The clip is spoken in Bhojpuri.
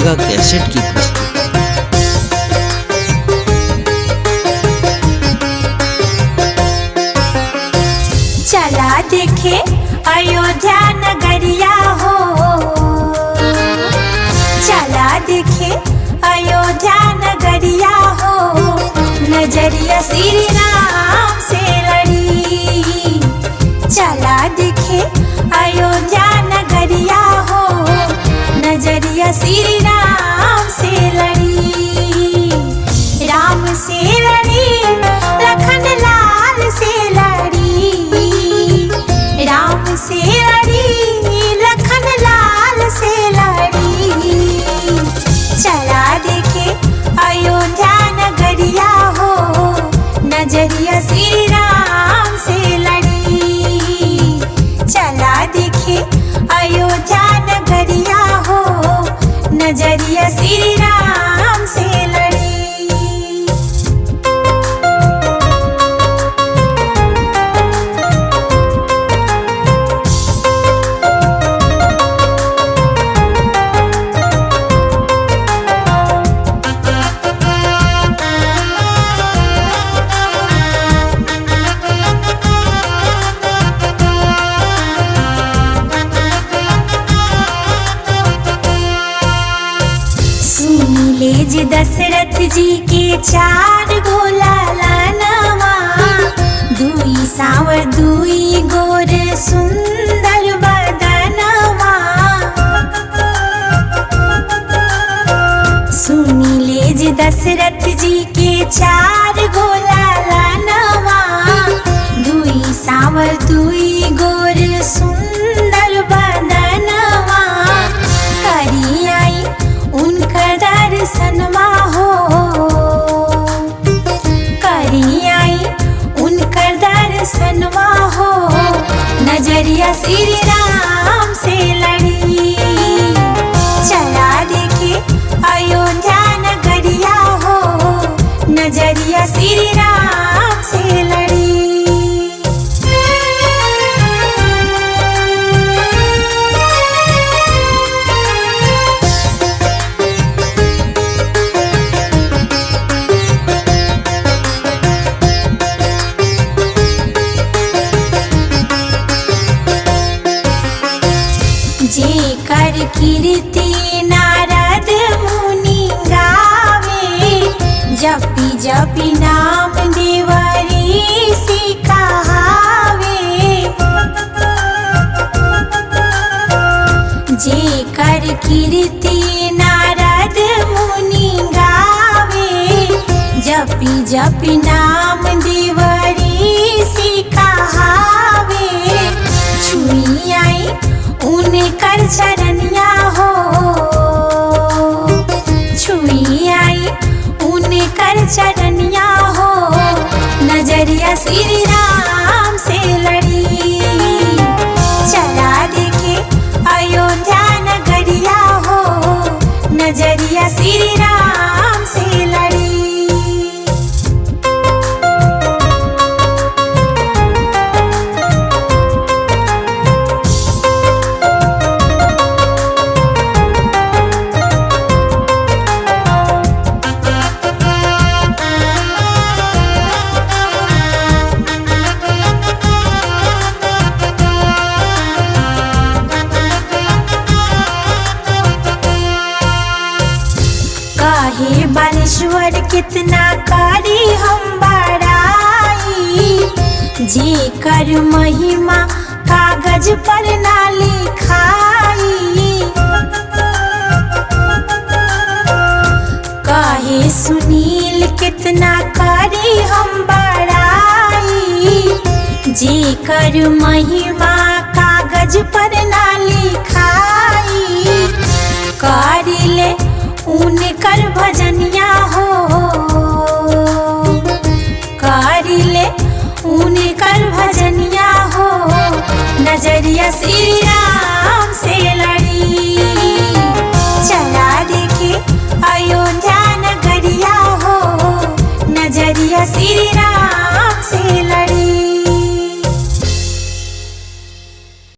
गंगा कैसेट की प्रस्तुति। चला देखे अयोध्या नगरिया हो, चला देखे अयोध्या नगरिया हो, नजरिया श्री राम से लड़ी। चला देखे अयोध्या नगरिया हो, नजरिया श्री राम से लड़ी। राम से लड़ी, लखन लाल से लड़ी। राम से लड़ी, लखन लाल से लड़ी। चला देखे अयोध्या नगरिया हो, नजरिया श्री राम से लड़ी। चला देखे अयोध्या नगरिया हो, नजरिया श्री राम से लड़ी। जी दशरथ जी के 4 गो लालनवा, दुई सावर दुई गोर सुंदर बदनवा। सुनी ले जी दशरथ जी के 4 गो लालनवा, दुई सावर दुई गोर सुंदर बदनवा। करी आई उनका दर्शनवा हो, करी आई उनका दर्शनवा हो, नजरिया श्री राम से लड़ी। चला देखे अयोध्या नगरिया हो, नजरिया श्री राम से लड़ी। जे कर कीर्ति नारद मुनि गावे, जपी जपी नाम देवरी सी कहावे। जे कर कीर्ति नारद मुनि गावे, जपी जपी नाम देवरी सी कहावे। छुई आई उनकर चरनिया हो, छुई आई उनकर चरनिया हो, नजरिया श्री राम से लड़ी। चला देखे अयोध्या नगरिया हो, नजरिया श्री राम से लड़ी। हे बालेश्वर कितना करी हम बड़ाई, जे कर महिमा कागज पर ना लिखाई। कहे सुनील कितना करी हम बड़ाई, जे कर महिमा कागज पर ना लिखाई। करी ले उनकर भजनिया हो, करी ले उनकर भजनिया हो, नजरिया श्री राम से लड़ी। चला देखे अयोध्या नगरिया हो, नजरिया श्री राम